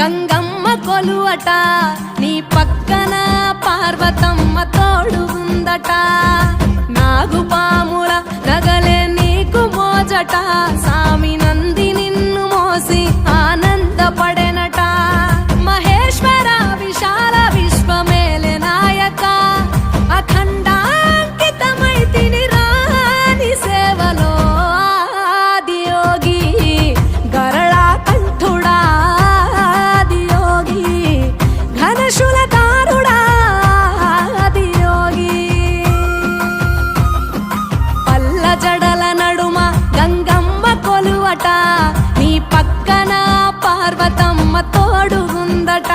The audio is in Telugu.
గంగమ్మ కొలువట నీ పక్కన పార్వతమ్మ తోడు ఉందట నాగుపాముల నగలే నీకు మోజట సామి నంది నిన్ను మోసి ఆనందపడెనట మహేశ్వర విశాల విశ్వమేలే నాయక అఖండాంకితమైతిని రాని సేవలో ఆదియోగి గరళా కంఠుడా ఆదియోగి ఘనశూలధారుడా ఆదియోగి పల్ల జడల నడుమ గంగమ్మ కొలువట నీ పక్కన పార్వతమ్మ తోడు ఉందట